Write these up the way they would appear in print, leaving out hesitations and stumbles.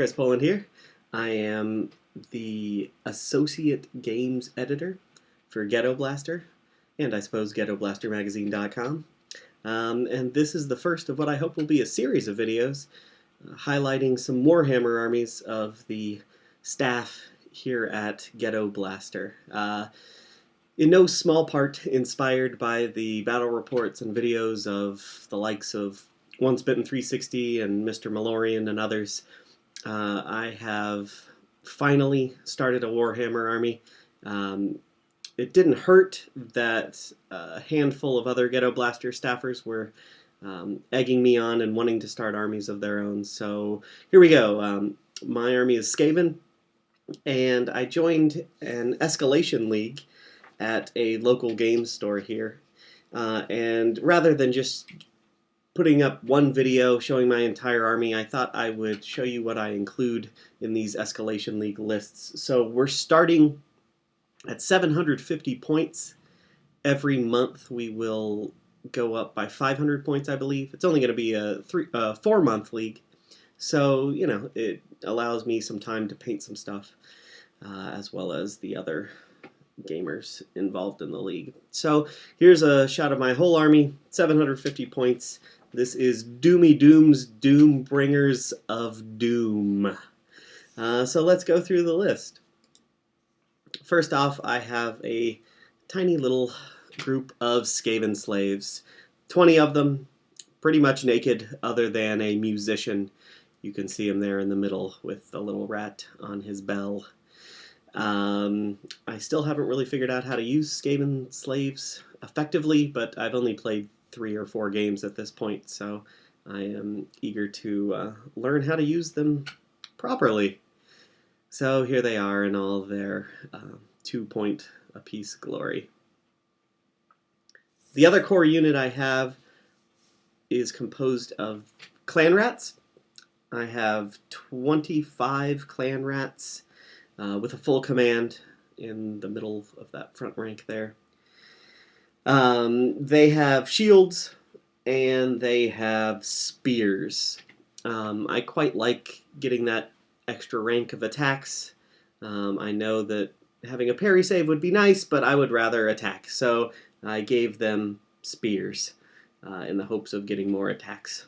Chris Poland here. I am the Associate Games Editor for Ghettoblaster, and I suppose GhettoblasterMagazine.com. And this is the first of what I hope will be a series of videos highlighting some Warhammer armies of the staff here at Ghettoblaster. In no small part inspired by the battle reports and videos of the likes of Once Bitten 360 and Mr. Malorian and others. I have finally started a Warhammer army. It didn't hurt that a handful of other Ghettoblaster staffers were egging me on and wanting to start armies of their own. So here we go. My army is Skaven, and I joined an escalation league at a local game store here. And rather than just putting up one video showing my entire army, I thought I would show you what I include in these Escalation League lists. So we're starting at 750 points. Every month we will go up by 500 points, I believe. It's only going to be a 4-month league. So, you know, it allows me some time to paint some stuff, as well as the other gamers involved in the league. So here's a shot of my whole army, 750 points. This is Duumeeduum's Doom Bringers of Doom. So let's go through the list. First off, I have a tiny little group of Skaven slaves. 20 of them, pretty much naked other than a musician. You can see him there in the middle with the little rat on his bell. I still haven't really figured out how to use Skaven slaves effectively, but I've only played 3 or 4 games at this point, so I am eager to learn how to use them properly. So here they are in all their 2-point apiece glory. The other core unit I have is composed of clan rats. I have 25 clan rats with a full command in the middle of that front rank there. They have shields and they have spears. I quite like getting that extra rank of attacks. I know that having a parry save would be nice, but I would rather attack. So I gave them spears in the hopes of getting more attacks.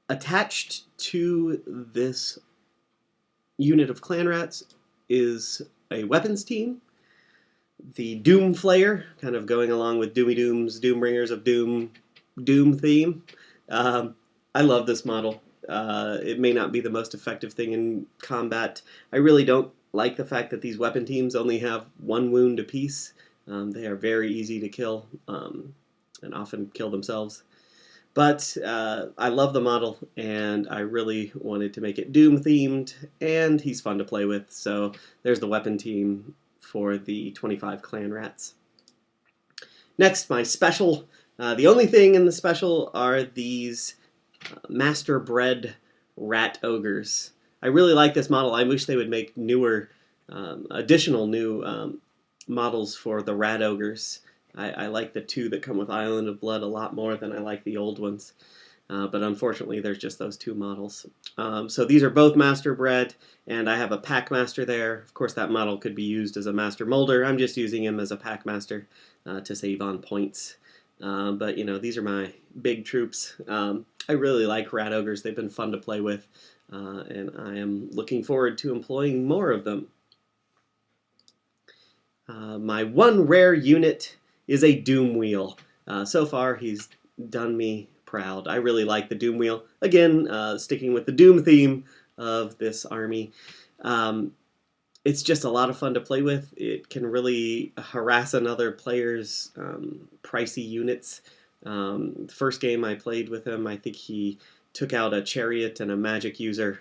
Attached to this unit of clan rats is a weapons team. The Doom Flayer, kind of going along with Duumeeduum's Doom Bringers of Doom theme. I love this model. It may not be the most effective thing in combat. I really don't like the fact that these weapon teams only have 1 wound apiece. They are very easy to kill and often kill themselves. But I love the model, and I really wanted to make it Doom themed, and he's fun to play with. So there's the weapon team for the 25 clan rats. Next, my special. The only thing in the special are these master bred rat ogres. I really like this model. I wish they would make newer, additional new models for the rat ogres. I like the 2 that come with Island of Blood a lot more than I like the old ones. But unfortunately, there's just those 2 models. So these are both master bred, and I have a pack master there. Of course, that model could be used as a master molder. I'm just using him as a pack master to save on points. But, you know, these are my big troops. I really like rat ogres. They've been fun to play with, and I am looking forward to employing more of them. My one rare unit is a Doom Wheel. So far, he's done me proud. I really like the Doom Wheel. Again, sticking with the Doom theme of this army. It's just a lot of fun to play with. It can really harass another player's pricey units. The first game I played with him, I think he took out a chariot and a magic user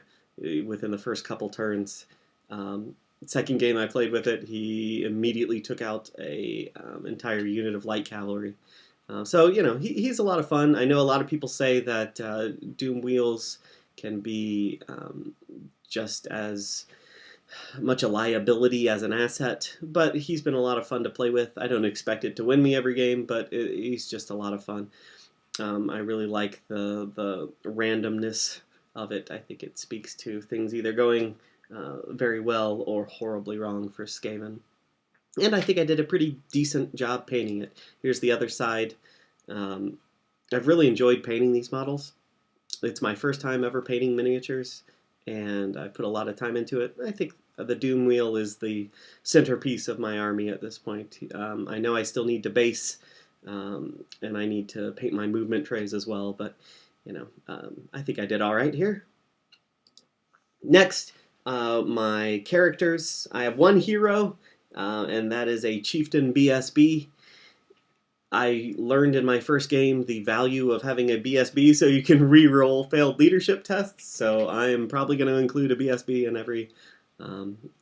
within the first couple turns. Second game I played with it, he immediately took out a entire unit of light cavalry. So, you know, he's a lot of fun. I know a lot of people say that Doom Wheels can be just as much a liability as an asset, but he's been a lot of fun to play with. I don't expect it to win me every game, but he's just a lot of fun. I really like the randomness of it. I think it speaks to things either going very well or horribly wrong for Skaven. And I think I did a pretty decent job painting it. Here's the other side. I've really enjoyed painting these models. It's my first time ever painting miniatures, and I put a lot of time into it. I think the Doom wheel is the centerpiece of my army at this point. I know I still need to base, and I need to paint my movement trays as well, but I think I did all right here. Next, my characters. I have one hero, and that is a Chieftain BSB. I learned in my first game the value of having a BSB so you can re-roll failed leadership tests, so I am probably going to include a BSB in every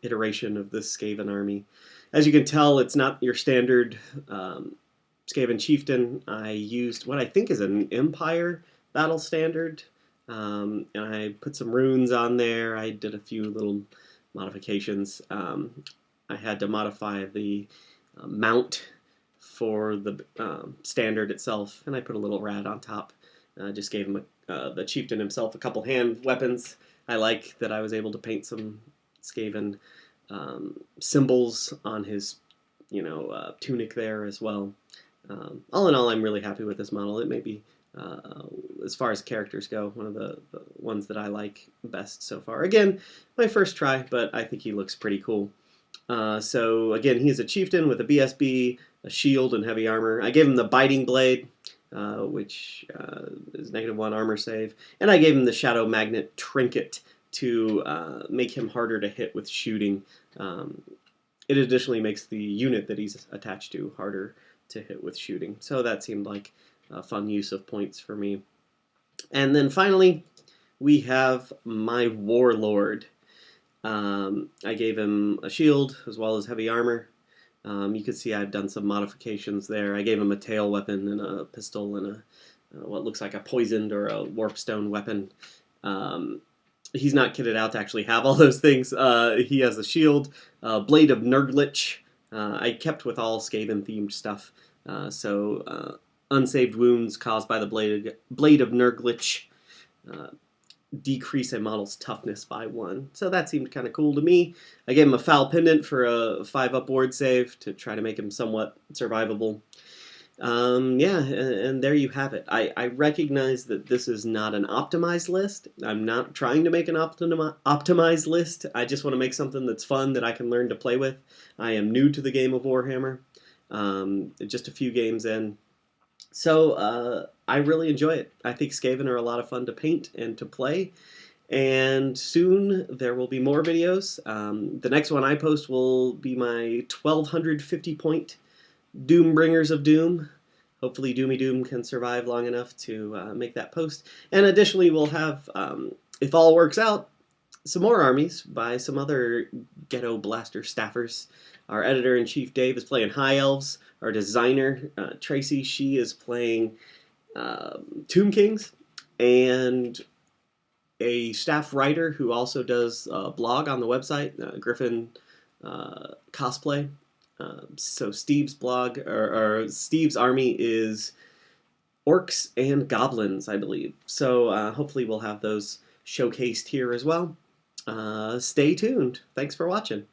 iteration of this Skaven army. As you can tell, it's not your standard Skaven Chieftain. I used what I think is an Empire battle standard, and I put some runes on there. I did a few little modifications. I had to modify the mount for the standard itself, and I put a little rat on top. Just gave him the chieftain himself a couple hand weapons. I like that I was able to paint some Skaven symbols on his tunic there as well. All in all, I'm really happy with this model. It may be, as far as characters go, one of the ones that I like best so far. Again, my first try, but I think he looks pretty cool. So again, he's a chieftain with a BSB, a shield, and heavy armor. I gave him the biting blade, which is -1 armor save, and I gave him the shadow magnet trinket to make him harder to hit with shooting. It additionally makes the unit that he's attached to harder to hit with shooting. So that seemed like a fun use of points for me. And then finally, we have my warlord. I gave him a shield as well as heavy armor. You can see I've done some modifications there. I gave him a tail weapon and a pistol and what looks like a poisoned or a warpstone weapon. He's not kitted out to actually have all those things. He has a shield, blade of Nurglich. I kept with all Skaven-themed stuff. So unsaved wounds caused by the blade of Nurglich decrease a model's toughness by 1. So that seemed kind of cool to me. I gave him a foul pendant for a 5-up ward save to try to make him somewhat survivable. Yeah, and there you have it. I recognize that this is not an optimized list. I'm not trying to make an optimized list. I just want to make something that's fun that I can learn to play with. I am new to the game of Warhammer, just a few games in. So I really enjoy it. I think Skaven are a lot of fun to paint and to play. And soon there will be more videos. The next one I post will be my 1250 point Doombringers of Doom. Hopefully Duumeeduum can survive long enough to make that post. And additionally we'll have, if all works out, some more armies by some other Ghettoblaster staffers. Our editor-in-chief Dave is playing High Elves. Our designer Tracy, she is playing Tomb Kings. And a staff writer who also does a blog on the website, Griffin Cosplay. So Steve's blog, or Steve's army is orcs and goblins, I believe. So hopefully we'll have those showcased here as well. Stay tuned. Thanks for watching.